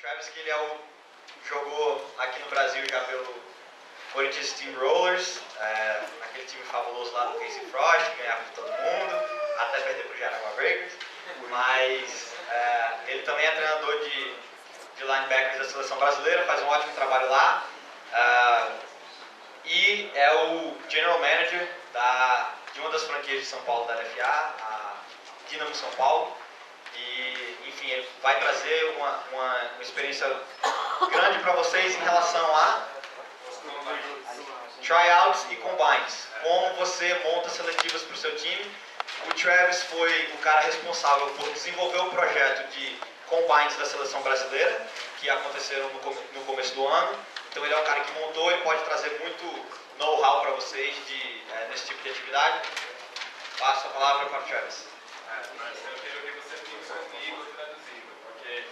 Travis, que ele jogou aqui no Brasil já pelo Corinthians Steamrollers, naquele time fabuloso lá do Casey Frost, que ganhava de todo mundo, até perder para o Jaraguá Breakers. Mas ele também é treinador de linebackers da seleção brasileira, faz um ótimo trabalho lá. E é o General Manager de uma das franquias de São Paulo da LFA, a Dinamo São Paulo. E, enfim, ele vai trazer uma experiência grande para vocês em relação a Tryouts e Combines. Como você monta seletivas para o seu time. O Travis foi o cara responsável por desenvolver o projeto de Combines da seleção brasileira, que aconteceram no começo do ano. Então ele é um cara que montou e pode trazer muito know-how para vocês nesse tipo de atividade. Passo a palavra para o Travis. Eu quero que você fique comigo traduzindo, porque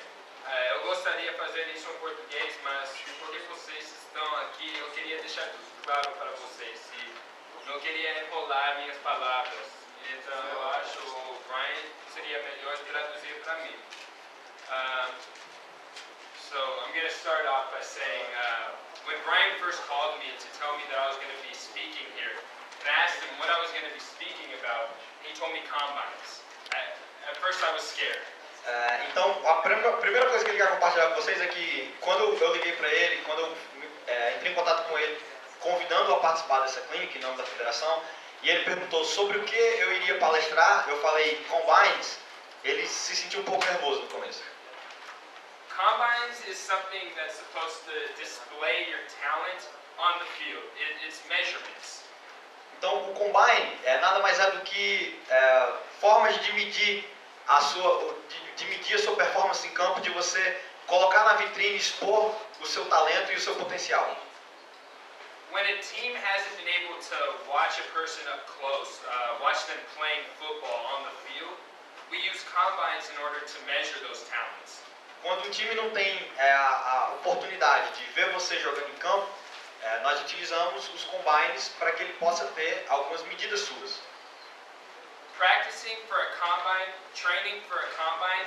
eu gostaria de fazer isso em português, mas porque vocês estão aqui, eu queria deixar tudo claro para vocês. E não queria enrolar minhas palavras. Então eu acho que o Brian seria melhor traduzir para mim. So I'm going to start off by saying, when Brian first called me to tell me that I was going to be speaking here, and I asked him what I was going to be speaking about, he told me combines. At first I was scared. Então, a primeira coisa que ele quer compartilhar com vocês é que quando eu liguei para ele, quando eu entrei em contato com ele, convidando-o a participar dessa clínica em nome da federação, e ele perguntou sobre o que eu iria palestrar, eu falei combines, ele se sentiu um pouco nervoso no começo. Combines is something that's supposed to display your talent on the field. It's measurements. Então, o combine nada mais é do que formas de medir a sua performance em campo, de você colocar na vitrine, expor o seu talento e o seu potencial. When a team hasn't been able to watch a person up close, watch them playing football on the field, we use combines in order to measure those talents. Quando um time não tem a oportunidade de ver você jogando em campo, nós utilizamos os combines para que ele possa ter algumas medidas suas. Practicing for a combine, training for a combine,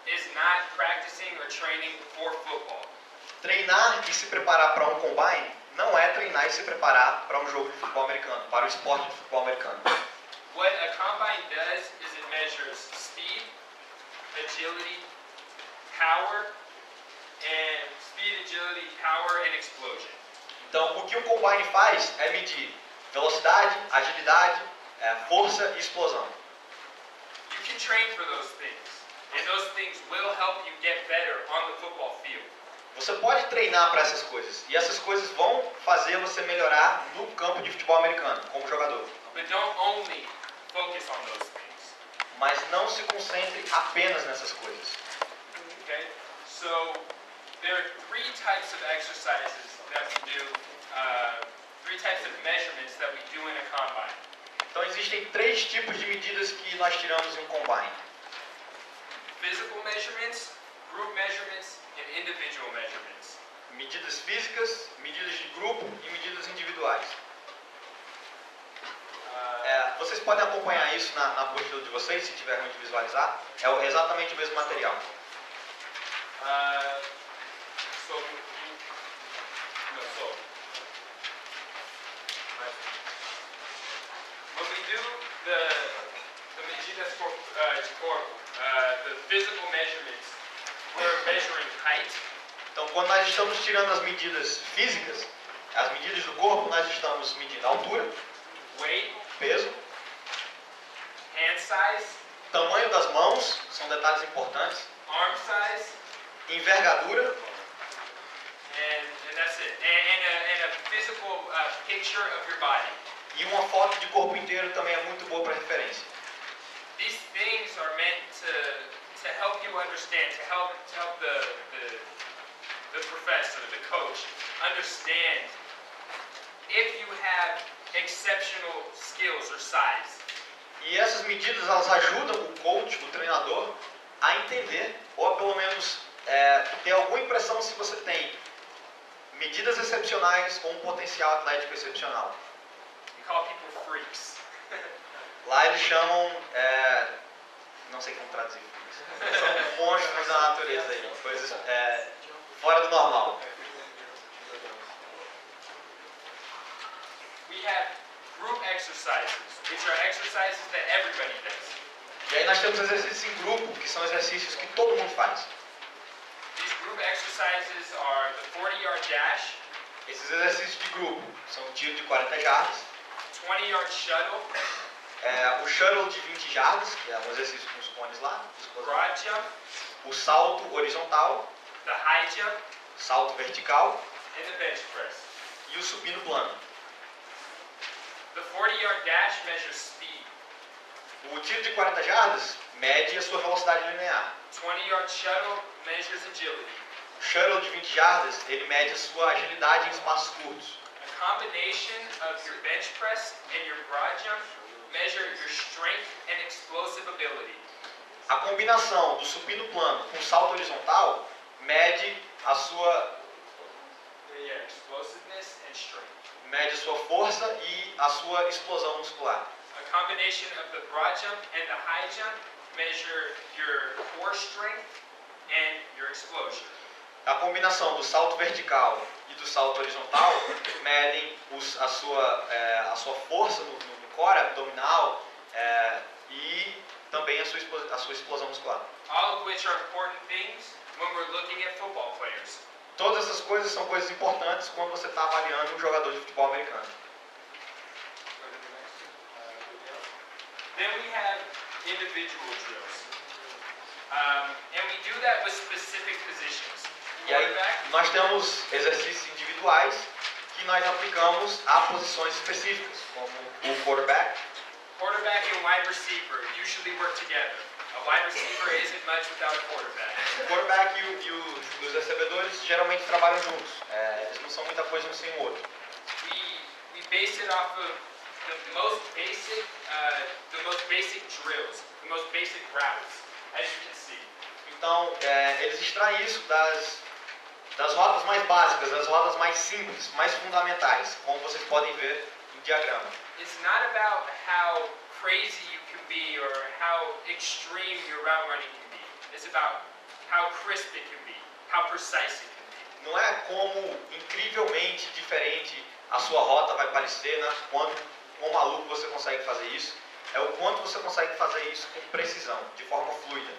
is not practicing or training for football. Treinar e se preparar para um combine não é treinar e se preparar para um jogo de futebol americano, para o esporte de futebol americano. What a combine does is it measures speed, agility, power, and explosion. Então, o que o combine faz é medir velocidade, agilidade, força e explosão. You can train for those things, and those things will help you get better on the football field. Você pode treinar para essas coisas, e essas coisas vão fazer você melhorar no campo de futebol americano, como jogador. But don't only focus on those things. Mas não se concentre apenas nessas coisas. Okay? So, there are three types of exercises that we do, three types of measurements that we do in a combine. Então existem três tipos de medidas que nós tiramos em um combine. Physical measurements, group measurements, and individual measurements. Medidas físicas, medidas de grupo e medidas individuais. Vocês podem acompanhar isso na apostila de vocês, se tiverem onde visualizar. É exatamente o mesmo material. When we do the medidas de corpo, the physical measurements, we're measuring height. Então, quando nós estamos tirando as medidas físicas, as medidas do corpo, nós estamos medindo a altura, weight, peso, hand size, tamanho das mãos, são detalhes importantes, arm size, envergadura, and that's it. And a physical picture of your body. E uma foto de corpo inteiro também é muito boa para referência. These things are meant to help you understand, to help the professor, the coach, understand if you have exceptional skills or size. E essas medidas elas ajudam o coach, o treinador, a entender, ou pelo menos ter alguma impressão se você tem medidas excepcionais ou um potencial atlético excepcional. We call people freaks. Lá eles chamam, não sei como traduzir, são monstros da natureza aí, coisas fora do normal. We have group exercises, which are exercises that everybody does. E aí nós temos exercícios em grupo, que são exercícios que todo mundo faz. These group exercises are the 40-yard dash, Esses exercícios de grupo são o tiro de 40 jardas, 20-yard shuttle, o shuttle de 20 jardas, que é um exercício com os cones lá, broad jump, o salto horizontal, the high jump, salto vertical and the bench press. e o supino plano. The 40-yard dash measures speed. O tiro de 40 jardas mede a sua velocidade linear. 20-yard shuttle measures agility. O shuttle de 20 jardas, ele mede a sua agilidade em espaços curtos. A combination of your bench press and your broad jump measure your strength and explosive ability. A combinação do supino plano com o salto horizontal mede a sua Explosiveness and strength. mede a sua força e a sua explosão muscular. A combination of the broad jump and the high jump measure your core strength and your explosion. A combinação do salto vertical e do salto horizontal medem a sua força no core abdominal e também a sua explosão muscular. All of which are important things when we're looking at football players. Todas essas coisas são coisas importantes quando você está avaliando um jogador de futebol americano. Then we have individual drills. And we do that with specific positions. E aí nós temos exercícios individuais que nós aplicamos a posições específicas, como o quarterback. Quarterback and wide receiver usually work together. A wide receiver isn't much without a quarterback. O quarterback e os recebedores geralmente trabalham juntos. Eles não são muita coisa um sem o outro. We base it off of the most basic drills, the most basic routes, as you can see. Então, eles extraem isso das rotas mais básicas, das rotas mais simples, mais fundamentais, como vocês podem ver no diagrama. It's not about how crazy you can be or how extreme your route running can be. It's about how crisp it can be, how precise it can be. Não é como incrivelmente diferente a sua rota vai parecer, né? Quão maluco você consegue fazer isso. É o quanto você consegue fazer isso com precisão, de forma fluida.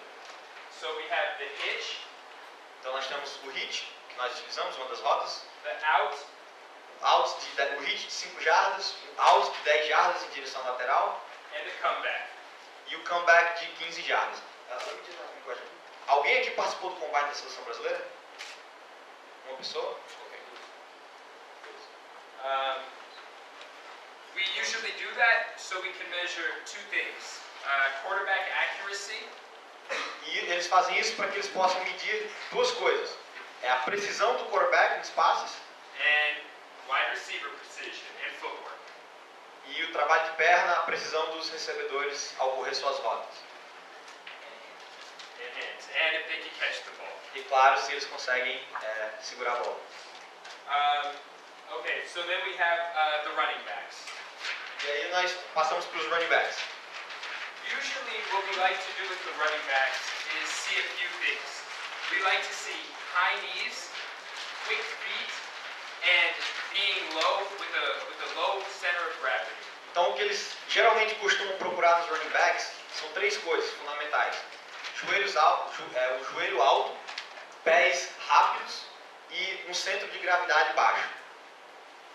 So we have the hitch. Então nós temos o hitch, que nós utilizamos, uma das rotas. The out. O hitch de 5 jardas, o out de 10 jardas em direção lateral. And the comeback. E o comeback de 15 jardas. Alguém aqui participou do combate da seleção brasileira? Uma pessoa? We usually do that so we can measure two things. Quarterback accuracy. E eles fazem isso para que eles possam medir duas coisas. É a precisão do quarterback nos passes. And wide receiver precision and footwork. E o trabalho de perna, a precisão dos recebedores ao correr suas rotas. And hands. And if they can catch the ball. E claro, se eles conseguem segurar a bola. Okay, so then we have the running backs. E aí nós passamos para os running backs. Usually what we like to do with the running backs is see a few things. We like to see high knees, quick feet, and being low with a low center of gravity. Então o que eles geralmente costumam procurar nos running backs são três coisas fundamentais. O joelho alto, pés rápidos e um centro de gravidade baixo.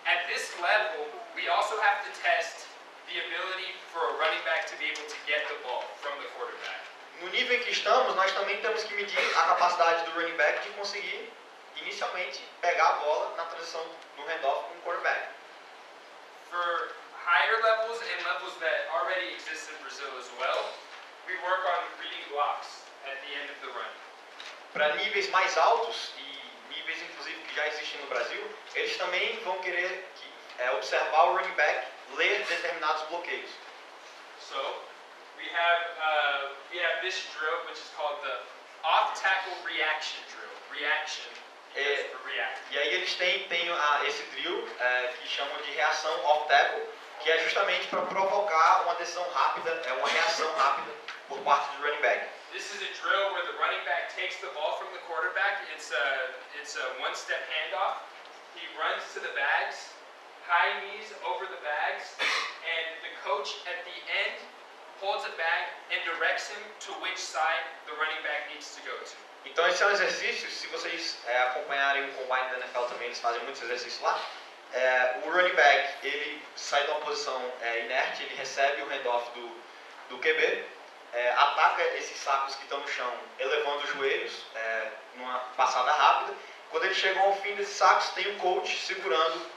At this level, we also have to test the ability for a running back to be able to get the ball from the quarterback. No nível em que estamos, nós também temos que medir a capacidade do running back de conseguir, inicialmente, pegar a bola na transição do handoff com o quarterback. For higher levels and levels that already exist in Brazil as well, we work on reading blocks at the end of the run. Para níveis mais altos e níveis inclusive que já existem no Brasil, eles também vão querer observar o running back ler determinados bloqueios. So we have this drill which is called the off-tackle reaction drill. Reaction. E aí eles têm esse drill que chamam de reação off-tackle, que é justamente para provocar uma decisão rápida, uma reação rápida por parte do running back. This is a drill where the running back takes the ball from the quarterback. It's a one-step handoff. He runs to the bags, high knees over the bags, and the coach at the end holds a bag and directs him to which side the running back needs to go to. Então esse é um exercício, se vocês acompanharem o combine da NFL também, eles fazem muitos exercícios lá. O running back, ele sai de uma posição inerte, ele recebe o handoff do QB, ataca esses sacos que estão no chão, elevando os joelhos, numa passada rápida. Quando eles chegam ao fim desses sacos, tem um coach segurando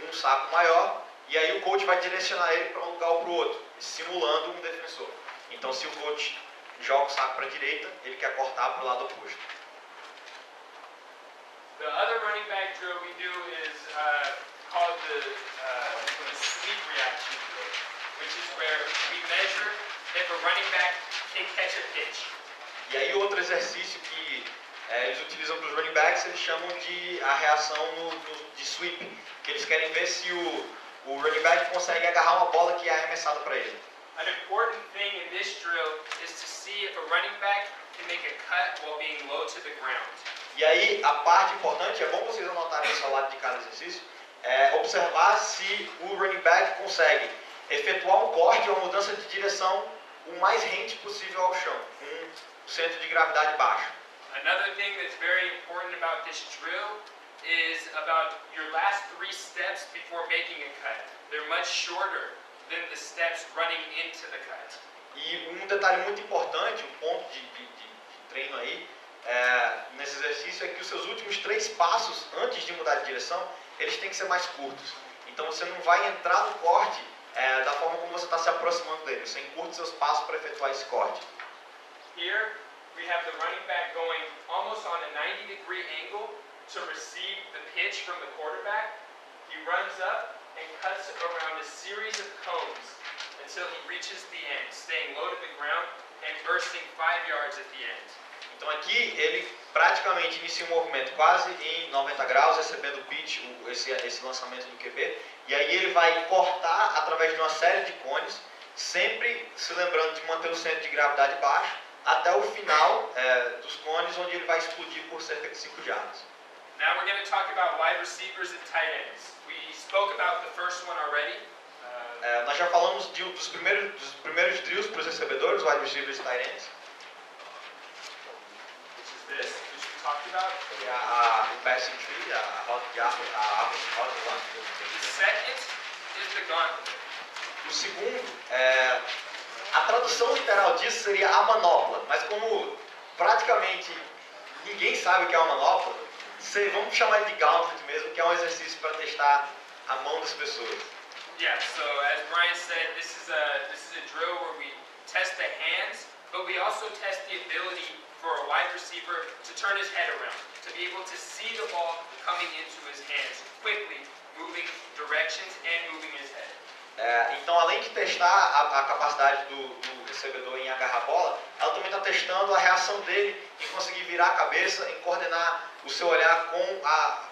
um saco maior, e aí o coach vai direcionar ele para um lugar ou para o outro, simulando um defensor. Então se o coach joga o saco para a direita, ele quer cortar para o lado oposto. The other running back drill we do is called the sweep reaction drill, which is where we measure if a running back can catch a pitch. E aí outro exercício que eles utilizam para os running backs, eles chamam de a reação de sweep, que eles querem ver se o running back consegue agarrar uma bola que é arremessada para ele. An important thing in this drill is to see if a running back can make a cut while being low to the ground. E aí a parte importante, é bom vocês anotarem isso ao lado de cada exercício, é observar se o running back consegue efetuar um corte ou uma mudança de direção o mais rente possível ao chão, com um centro de gravidade baixo. Another thing that's very important about this drill is about your last 3 steps before making a cut. They're much shorter than the steps running into the cut. E um detalhe muito importante, um ponto de treino aí, nesse exercício é que os seus últimos 3 passos antes de mudar de direção, eles têm que ser mais curtos. Então você não vai entrar no corte da forma como você está se aproximando dele. Você encurta seus passos para efetuar esse corte. Here we have the running back going almost on a 90-degree angle to receive the pitch from the quarterback. He runs up and cuts around a series of cones until he reaches the end, staying low to the ground and bursting 5 yards at the end. Então aqui ele praticamente inicia um movimento quase em 90 graus, recebendo o pitch, esse lançamento do QB, e aí ele vai cortar através de uma série de cones, sempre se lembrando de manter o centro de gravidade baixo, até o final dos cones, onde ele vai explodir por cerca de 5 jardas. Now we're going to talk about wide receivers and tight ends. We spoke about the first one already. Nós já falamos dos primeiros drills para os recebedores, wide receivers e tight ends. This, which we talked about. O passing tree, a árvore de rota lá. The second is the gauntlet. O segundo, a tradução literal disso seria a manopla, mas como praticamente ninguém sabe o que é uma manopla, vamos chamar de gauntlet mesmo, que é um exercício para testar a mão das pessoas. Yeah, so as Brian said, this is a drill where we test the hands, but we also test the ability for a wide receiver to turn his head around, to be able to see the ball coming into his hands quickly, moving directions and moving his head. Então, além de testar a capacidade do recebedor em agarrar a bola, ela também está testando a reação dele em conseguir virar a cabeça, em coordenar o seu olhar com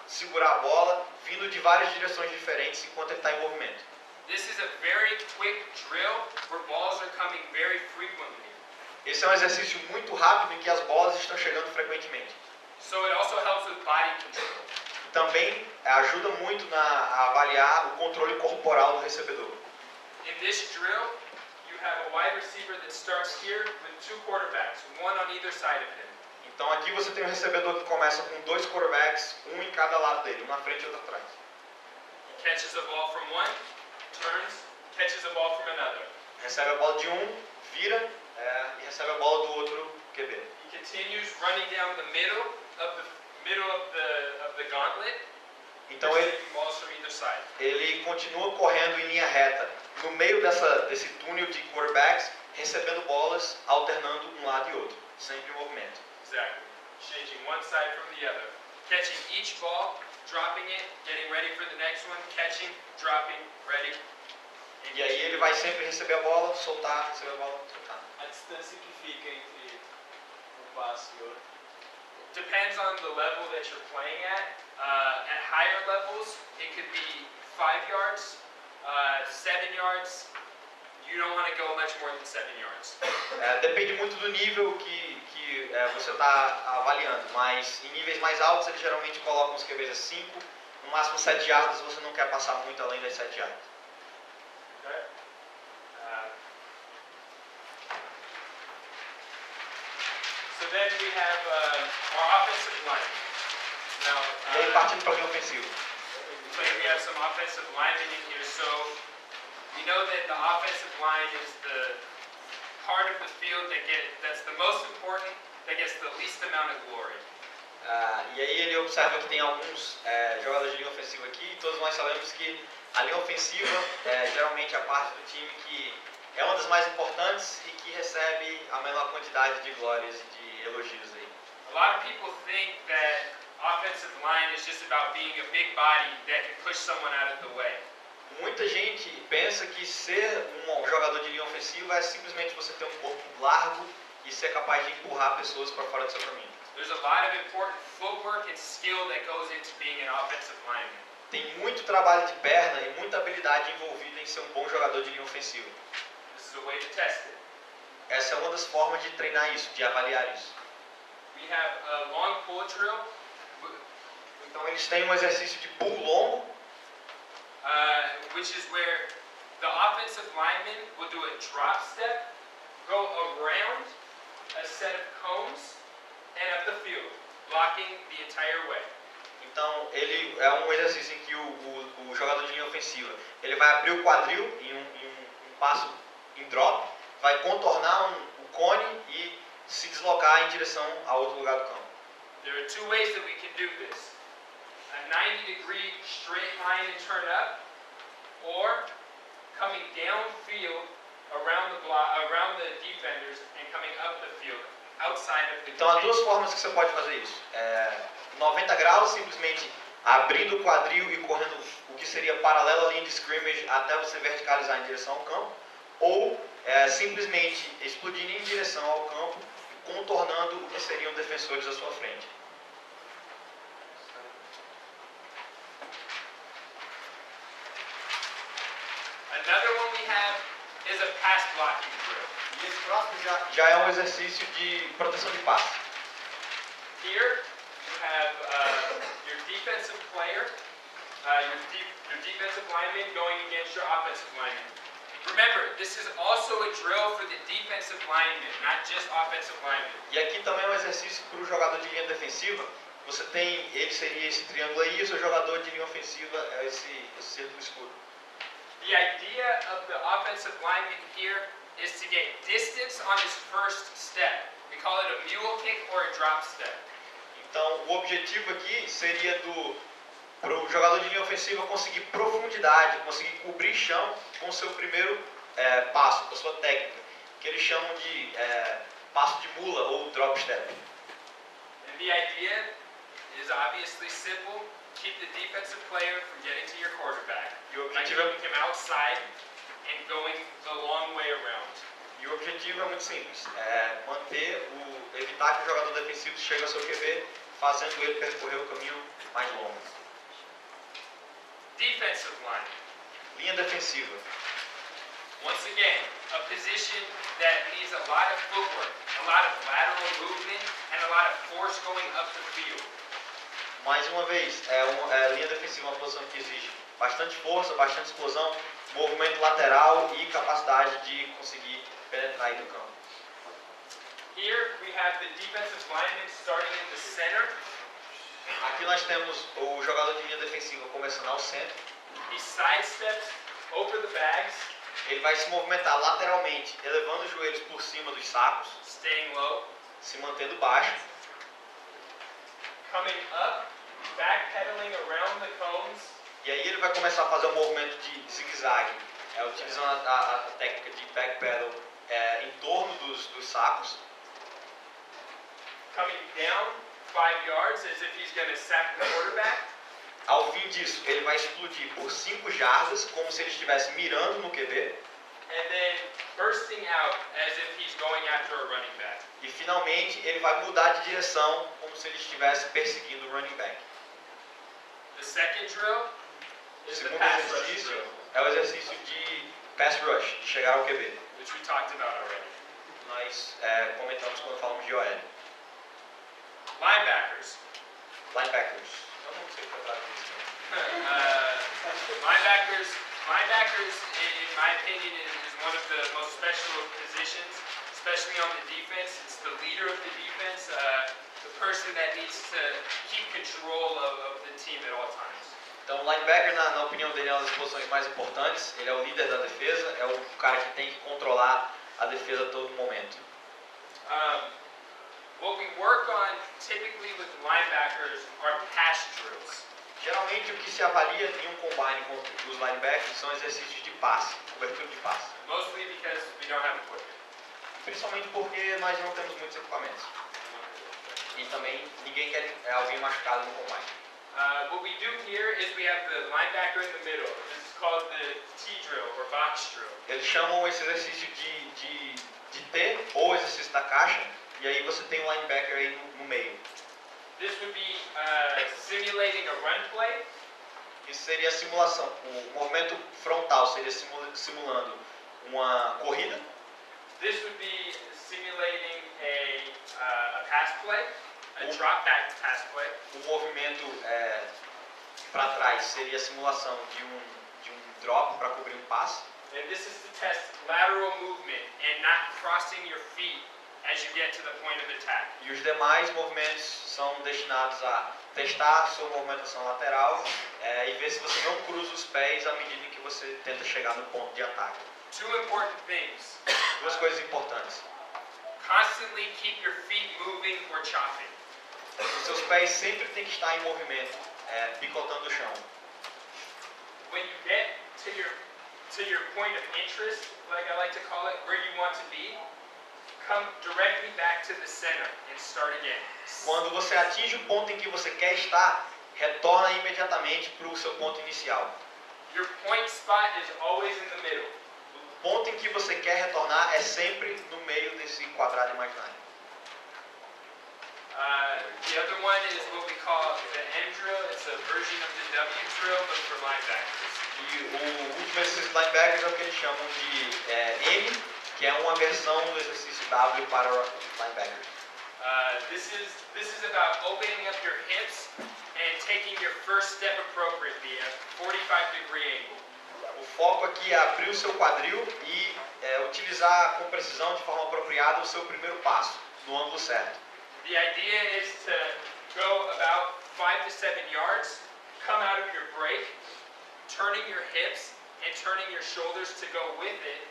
segurar a bola, vindo de várias direções diferentes enquanto ele está em movimento. This is a very quick drill where balls are coming very frequently. Esse é um exercício muito rápido em que as bolas estão chegando frequentemente. So it also helps with body control. Também ajuda muito a avaliar o controle corporal do recebedor. In this drill, you have a wide receiver that starts here with 2 quarterbacks, one on either side of him. Então aqui você tem um recebedor que começa com 2 quarterbacks, um em cada lado dele, um na frente e outro atrás. He catches a ball from one, turns, catches a ball from another. Recebe a bola de um, vira e recebe a bola do outro QB. He continues running down the middle of the gauntlet. Então balls from either side. ele continua correndo em linha reta no meio desse túnel de quarterbacks, recebendo bolas, alternando um lado e outro, sempre em movimento. Exactly. Changing one side from the other. Catching each ball, dropping it, getting ready for the next one, catching, dropping, ready. E aí ele vai sempre receber a bola, soltar, receber a bola, soltar. A distância que fica entre um passe e outro. Depends on the level that you're playing at. At higher levels, it could be 5 yards, 7 yards. you don't want to go much more than 7 yards. Depende muito do nível que você está avaliando, mas em níveis mais altos eles geralmente colocam os QBs a 5, no máximo 7 yardas, você não quer passar muito além das 7 yardas. Okay. So then we have our offensive line. Now, E aí partindo para a linha ofensiva. looks like we have some offensive linemen in here. So we know that the offensive line is the part of the field that's the most important, that gets the least amount of glory. E aí ele observa que tem alguns jogadores de linha ofensiva aqui, e todos nós sabemos que a linha ofensiva é geralmente a parte do time que é uma das mais importantes e que recebe a menor quantidade de glórias e de elogios aí. A lot of people think that offensive line is just about being a big body that can push someone out of the way. Muita gente pensa que ser um jogador de linha ofensiva é simplesmente você ter um corpo largo e ser capaz de empurrar pessoas para fora do seu caminho. There's a lot of important footwork and skill that goes into being an offensive lineman. Tem muito trabalho de perna e muita habilidade envolvida em ser um bom jogador de linha ofensiva. This is a way to test it. Essa é uma das formas de treinar isso, de avaliar isso. We have a long pull drill, Então eles têm um exercício de pull longo, which is where the offensive lineman will do a drop step, go around a set of cones, and up the field, blocking the entire way. então ele é um exercício em que o jogador de linha ofensiva ele vai abrir o quadril em um passo em drop, vai contornar o cone e se deslocar em direção a outro lugar do campo. There are two ways that we can do this. A 90-degree straight line and turn up, or coming downfield around the defenders and coming up the field, outside of the Então há contain. duas formas que você pode fazer isso. 90 graus, simplesmente abrindo o quadril e correndo o que seria paralelo à linha de scrimmage até você verticalizar em direção ao campo, ou simplesmente explodindo em direção ao campo, contornando o que seriam defensores à sua frente. Another one we have is a pass blocking drill. E esse próximo já é um exercício de proteção de passe. Here you have your defensive player, your defensive lineman going against your offensive lineman. Remember, this is also a drill for the defensive lineman, not just offensive lineman. E aqui também é um exercício para o jogador de linha defensiva. Você tem, ele seria esse triângulo aí, e o seu jogador de linha ofensiva é esse círculo escuro. The idea of the offensive lineman here is to get distance on his first step. We call it a mule kick or a drop step. Então, o objetivo aqui seria para o jogador de linha ofensiva conseguir profundidade, conseguir cobrir chão com o seu primeiro passo, com a sua técnica, que eles chamam de passo de mula ou drop step. And the idea is obviously simple. Keep the defensive player from getting to your quarterback. E o By objetivo é keeping him outside and going the long way around. E o objetivo é muito simples, evitar que o jogador defensivo chegue ao seu QB, fazendo ele percorrer o caminho mais longo. Defensive line. Linha defensiva. Once again, a position that needs a lot of footwork, a lot of lateral movement, and a lot of force going up the field. Mais uma vez, linha defensiva é uma posição que exige bastante força, bastante explosão, movimento lateral e capacidade de conseguir penetrar aí no campo. Here we have the defensive lineman starting in the center. Aqui nós temos o jogador de linha defensiva começando ao centro. He sidesteps over the bags, Ele vai se movimentar lateralmente, elevando os joelhos por cima dos sacos, staying low, se mantendo baixo, coming up, backpedaling around the cones, e aí ele vai começar a fazer um movimento de zigue-zague, utilizando a técnica de backpedal em torno dos sacos, coming down 5 yards as if he's going to sack the quarterback, Ao fim disso, ele vai explodir por 5 jardas, como se ele estivesse mirando no QB. and then bursting out as if he's going after a running back. E finalmente, ele vai mudar de direção, como se ele estivesse perseguindo o running back. The second drill O is the segundo pass rush exercício drill. é o exercício de pass rush, de chegar ao QB. which we talked about already. Nós comentamos quando falamos de OL. Linebackers. Linebackers. Eu não sei o que é isso. Linebackers, in my opinion, is one of the most special positions, especially on the defense. It's the leader of the defense, the person that needs to keep control of the team at all times. Então, o linebacker, na opinião dele, é uma das posições mais importantes. Ele é o líder da defesa, é o cara que tem que controlar a defesa a todo momento. What we work on typically with linebackers are pass drills. Geralmente, o que se avalia em um combine com os linebackers são exercícios de passe, cobertura de passe. Mostly because we don't have equipment. Principalmente porque nós não temos muitos equipamentos. E também ninguém quer alguém machucado no combine. What we do here is we have the linebacker in the middle. This is called the T-drill or box drill. Eles chamam esse exercício de T ou exercício da caixa, e aí você tem um linebacker aí no meio. This would be simulating a run play. Isso seria a simulação. O movimento frontal seria simulando uma corrida. This would be simulating a pass play, a drop back pass play. O movimento para trás seria a simulação de um drop para cobrir um passe. And this is to test lateral movement and not crossing your feet as you get to the point of attack. E os demais movimentos são destinados a testar a sua movimentação lateral e ver se você não cruza os pés à medida em que você tenta chegar no ponto de ataque. Two important things. Duas coisas importantes. Constantly keep your feet moving or chopping. Os seus pés sempre têm que estar em movimento, picotando o chão. When you get to your point of interest, like I like to call it, where you want to be, come directly back to the center and start again. Quando você atinge o ponto em que você quer estar, retorna imediatamente para o seu ponto inicial. Your point spot is always in the middle. O ponto em que você quer retornar é sempre no meio desse quadrado imaginário. The other one is what we call the M drill. It's a version of the W drill, but for linebackers. E o último exercício de linebackers é o que eles chamam de M, que é uma versão do exercício W para linebackers. This is about opening up your hips and taking your first step appropriately at 45-degree angle. O foco aqui é abrir o seu quadril e utilizar com precisão, de forma apropriada, o seu primeiro passo, no ângulo certo. The idea is to go about 5 to 7 yards, come out of your break, turning your hips and turning your shoulders to go with it.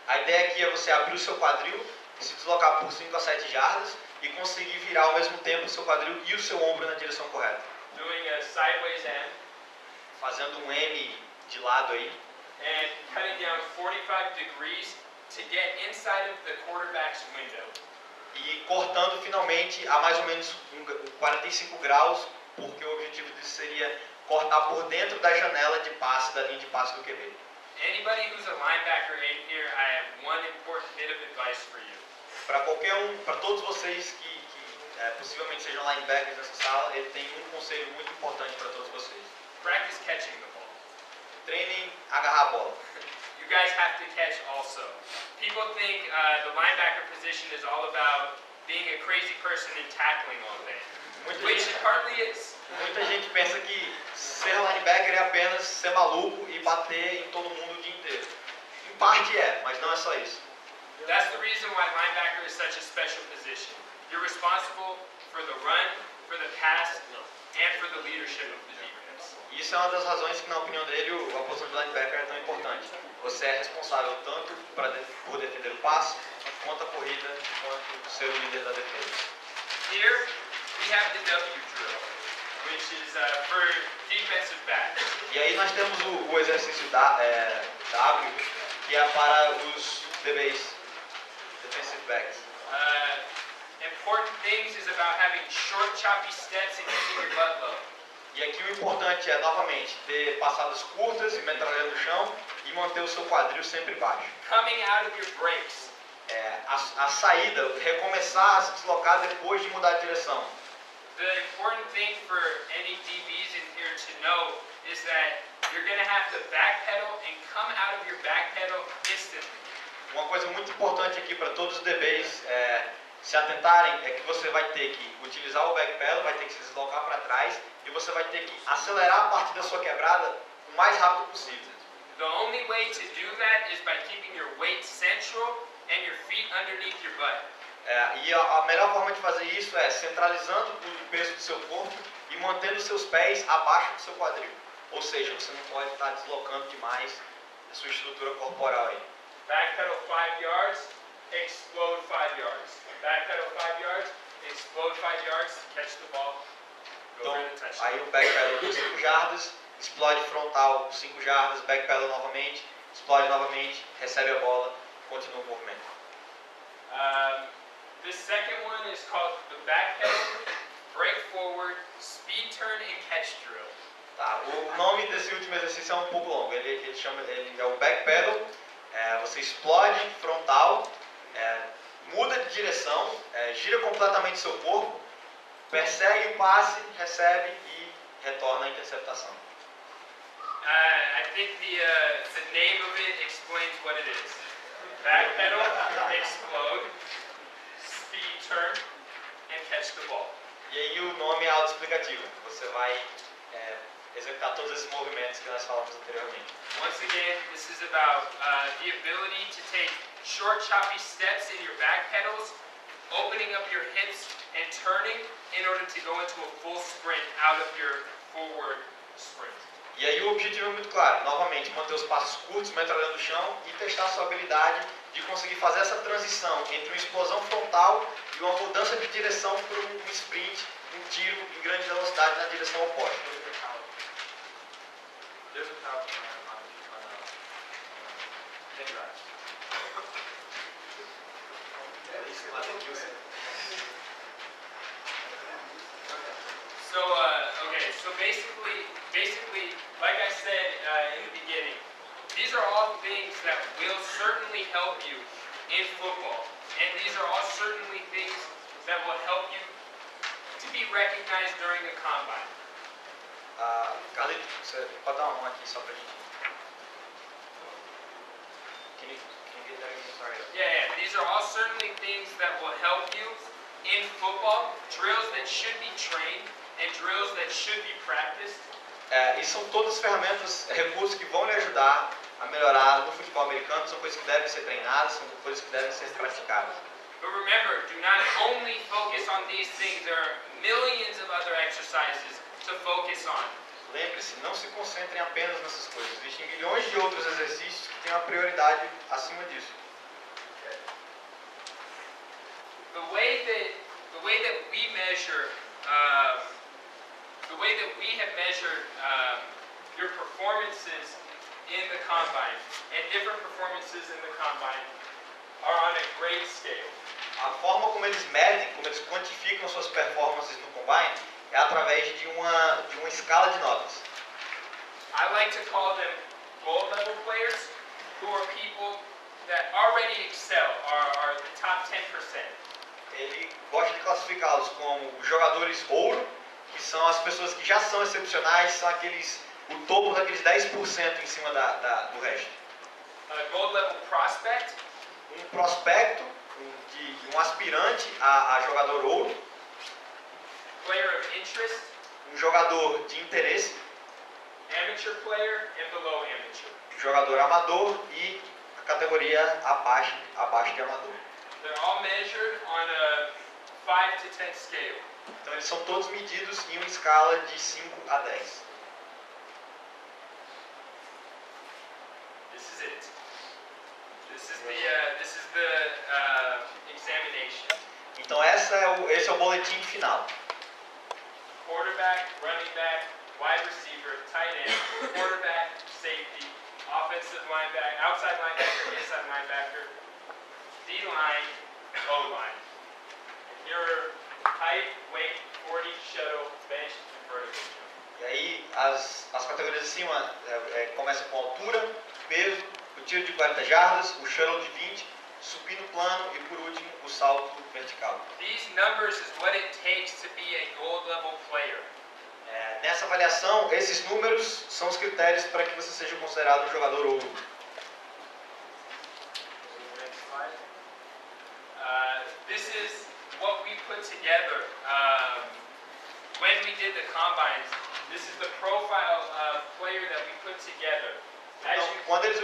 A ideia aqui é você abrir o seu quadril, se deslocar por 5 a 7 jardas e conseguir virar ao mesmo tempo o seu quadril e o seu ombro na direção correta. Doing a sideways M. Fazendo um M de lado aí. And cutting down 45 degrees to get inside of the quarterback's window. E cortando finalmente a mais ou menos 45 graus, porque o objetivo disso seria cortar por dentro da janela de passe, da linha de passe do QB. Anybody who's a linebacker in here, I have one important bit of advice for you. Para todos vocês que possivelmente sejam linebackers nessa sala, ele tem um conselho muito importante para todos vocês. Practice catching the ball. Treinem agarrar a bola. You guys have to catch also. People think the linebacker position is all about being a crazy person and tackling all day, which it hardly is. Muita gente pensa que ser linebacker é apenas ser maluco e bater em todo mundo o dia inteiro. Em parte mas não é só isso. That's the reason why linebacker is such a special position. You're responsible for the run, for the pass, and for the leadership of the defense. Isso é uma das razões que, na opinião dele, a posição de linebacker é tão importante. Você é responsável tanto por defender o passe, quanto a corrida, quanto ser o líder da defesa. Here we have the W drill, which is for defensive backs. E aí nós temos o exercício W, que é para os DBs, defensive backs. Important things is about having short, choppy steps and keeping your butt low. E aqui o importante é, novamente, ter passadas curtas e metralhando no chão e manter o seu quadril sempre baixo. Coming out of your breaks. A saída, recomeçar a se deslocar depois de mudar de direção. The important thing for any DBs in here to know is that you're going to have to backpedal and come out of your back pedal instantly. Uma coisa muito importante aqui para todos os DBs se atentarem é que você vai ter que utilizar o backpedal, vai ter que se deslocar para trás e você vai ter que acelerar a partir da sua quebrada o mais rápido possível. The only way to do that is by keeping your weight central and your feet underneath your butt. E a melhor forma de fazer isso é centralizando o peso do seu corpo e mantendo os seus pés abaixo do seu quadril. Ou seja, você não pode estar deslocando demais a sua estrutura corporal aí. Backpedal 5 yards, explode 5 yards. Backpedal 5 yards, explode 5 yards, catch the ball, go Então, for the touchdown. aí o backpedal por 5 jardas, explode frontal por 5 jardas, backpedal novamente, explode novamente, recebe a bola, continua o movimento. The second one is called the backpedal, break forward, speed turn, and catch drill. Tá, o nome desse último exercício é um pouco longo, ele é o backpedal, você explode frontal, muda de direção, gira completamente seu corpo, persegue o passe, recebe e retorna a interceptação. I think the name of it explains what it is. Backpedal, explode, speed turn, and catch the ball. E aí o nome é autoexplicativo, você vai executar todos esses movimentos que nós falamos anteriormente. Once again, this is about the ability to take short, choppy steps in your back pedals, opening up your hips and turning in order to go into a full sprint out of your forward sprint. E aí o objetivo é muito claro, novamente, manter os passos curtos, metralhando o chão e testar a sua habilidade de conseguir fazer essa transição entre uma explosão frontal e uma mudança de direção para um sprint, um tiro em grande velocidade na direção oposta. There's a power on Tryouts. So basically, like I said in the beginning, these are all things that will certainly help you in football, and these are all certainly things that will help you to be recognized during the combine. Carlito, você pode dar uma mão aqui só pra gente. Can you get that again? Sorry. Yeah, these are all certainly things that will help you in football, drills that should be trained and drills that should be practiced. E são todas ferramentas, recursos que vão lhe ajudar a melhorar no futebol americano, são coisas que devem ser treinadas, são coisas que devem ser praticadas. But remember, do not only focus on these things. There are millions of other exercises to focus on. Lembre-se, não se concentrem apenas nessas coisas. Existem milhões de outros exercícios que têm uma prioridade acima disso. The way that we measure, the way that we have measured your performances in the combine and different performances in the combine are on a grade scale. A forma como eles medem, como eles quantificam suas performances no combine é através de uma escala de notas. I like to call them gold level players, who are people that already excel, are the top 10%. Ele gosta de classificá-los como jogadores ouro, que são as pessoas que já são excepcionais, são o topo daqueles 10% em cima do resto. Gold level prospect, Um prospecto, um aspirante a jogador ouro, player of interest, um jogador de interesse, amateur player, and below amateur. jogador amador e a categoria abaixo de amador. They're all measured on a 5 to 10 scale. Então eles são todos medidos em uma escala de 5 a 10. This is it. This is the examination. Então esse é o boletim final. Quarterback, running back, wide receiver, tight end, quarterback, safety, offensive linebacker, outside linebacker, inside linebacker, D-line, O-line. Your height, weight, 40, shuttle, bench, and vertical jump. E aí as categorias de cima começam com altura, peso, o tiro de 40 jardas, o shuttle de 20, subir no plano e por último o salto vertical. These numbers is what it takes to be a gold level player. nessa avaliação, esses números são os critérios para que você seja considerado um jogador ouro. Next slide. This is what we put together when we did the combines. This is the profile player that we put together. Então, quando eles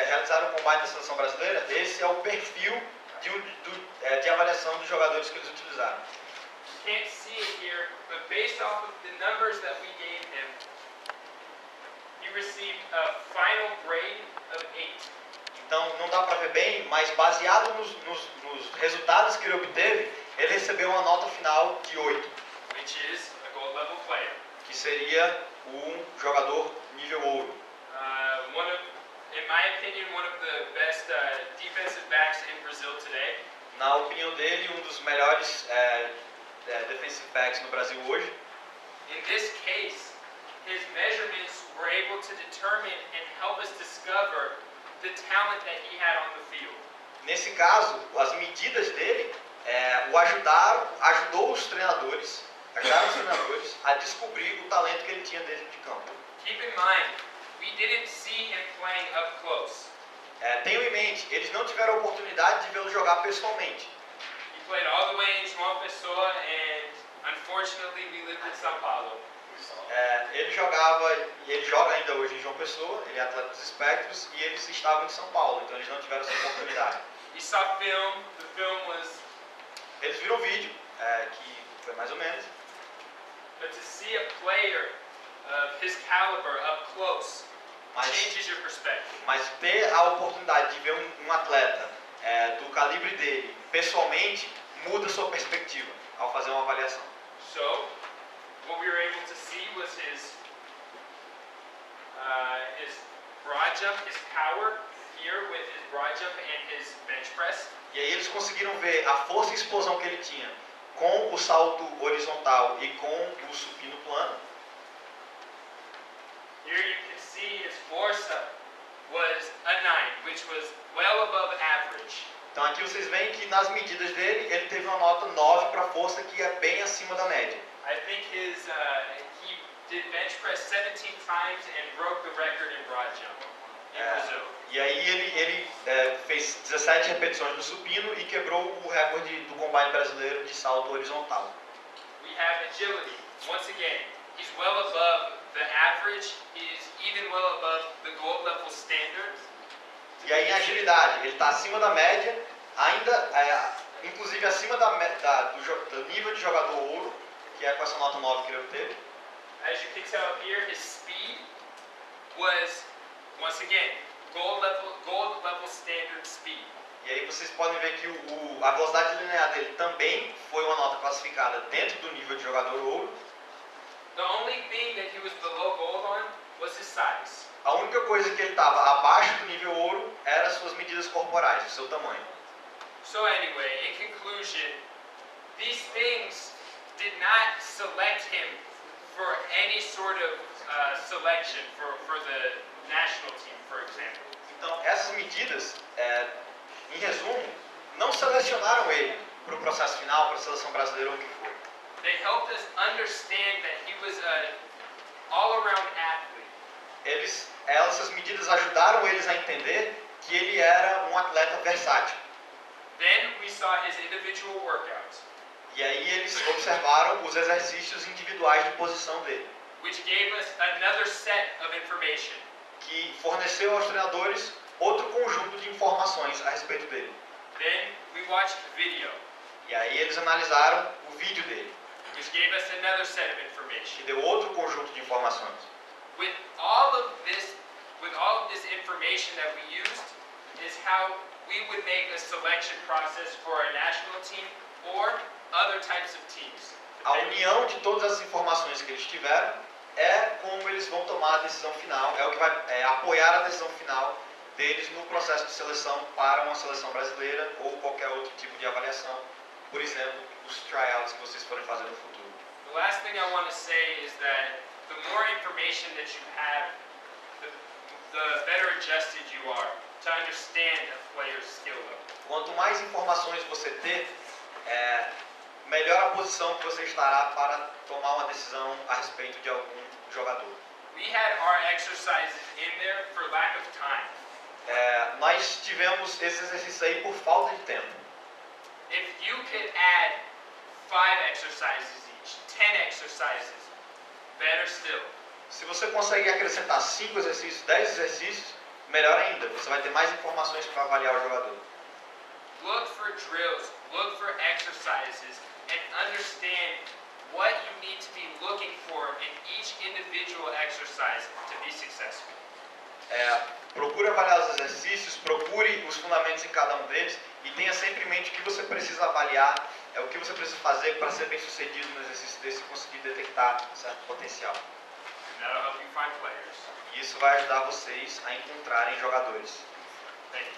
realizaram o combine da seleção brasileira, esse é o perfil de avaliação dos jogadores que eles utilizaram. You can't see it here, but based off of the numbers that we gave him, he received a final grade of 8. Então, não dá para ver bem, mas baseado nos resultados que ele obteve, ele recebeu uma nota final de 8. Which is a gold level player. Que seria um jogador nível ouro. In my opinion, one of the best defensive backs in Brazil today. Na opinião dele, um dos melhores defensive backs no Brasil hoje. In this case, his measurements were able to determine and help us discover the talent that he had on the field. Nesse caso, as medidas dele ajudou os treinadores, ajudaram os treinadores a descobrir o talento que ele tinha dentro de campo. Keep in mind, we didn't see him playing up close. Tenham em mente, eles não tiveram a oportunidade de vê-lo jogar pessoalmente. He played all the way in João Pessoa, and unfortunately, we lived in São Paulo. Ele jogava, e ele joga ainda hoje em João Pessoa, ele é atleta dos espectros, e eles estavam em São Paulo, então eles não tiveram essa oportunidade. We saw film, the film was... Eles viram o vídeo, que foi mais ou menos. But to see a player of his caliber up close changes your perspective. Mas ter a oportunidade de ver um atleta do calibre dele pessoalmente muda sua perspectiva ao fazer uma avaliação. So, what we were able to see was his broad jump, his power here with his broad jump and his bench press. E aí eles conseguiram ver a força e explosão que ele tinha com o salto horizontal e com o supino plano. Here you can see his força was a 9, which was well above average. Então aqui vocês veem que nas medidas dele, ele teve uma nota 9 para força, que é bem acima da média. I think he did bench press 17 times and broke the record in broad jump in Brazil. E aí ele fez 17 repetições no supino e quebrou o recorde do combine brasileiro de salto horizontal. We have agility. Once again, he's well above the average. He's even well above the gold level standard. E aí em agilidade, ele está acima da média, ainda inclusive acima do nível de jogador ouro, que é com essa nota 9 que ele obteve. As you can tell here, his speed was, once again, gold level standard speed. E aí vocês podem ver que a velocidade linear dele também foi uma nota classificada dentro do nível de jogador ouro. The only thing that he was below gold on was his size. A única coisa que ele estava abaixo do nível ouro eram as suas medidas corporais, o seu tamanho. So anyway, in conclusion, these things did not select him for any sort of selection for the national team, for example. Então, essas medidas, em resumo, não selecionaram ele para o processo final, para a seleção brasileira ou o que for. They helped us understand that he was an all-around athlete. Essas medidas ajudaram eles a entender que ele era um atleta versátil. Then we saw his individual workouts. E aí eles observaram os exercícios individuais de posição dele, which gave us another set of information. Que forneceu aos treinadores outro conjunto de informações a respeito dele. Then we watched video. E aí eles analisaram o vídeo dele, which gave us another set of information. Que deu outro conjunto de informações. With all of this information that we used, is how we would make a selection process for a national team or other types of teams. A união de todas as informações que eles tiveram é como eles vão tomar a decisão final, é o que vai apoiar a decisão final deles no processo de seleção para uma seleção brasileira ou qualquer outro tipo de avaliação, por exemplo, os tryouts que vocês forem fazer no futuro. The last thing I want to say is that the more information that you have, the better adjusted you are to understand a player's skill level. Quanto mais informações você ter, melhor a posição que você estará para tomar uma decisão a respeito de algum jogador. We had our exercises in there for lack of time. Nós tivemos esse exercício aí por falta de tempo. If you could add 5 exercises each, 10 exercises, better still. Se você consegue acrescentar 5 exercícios, 10 exercícios, melhor ainda. Você vai ter mais informações para avaliar o jogador. Look for drills, look for exercises, and understand what you need to be looking for in each individual exercise to be successful. Procure avaliar os exercícios, procure os fundamentos em cada um deles e tenha sempre em mente o que você precisa avaliar, o que você precisa fazer para ser bem sucedido no exercício desse e conseguir detectar certo potencial. And that'll help you find players. E isso vai ajudar vocês a encontrarem jogadores. Thank you.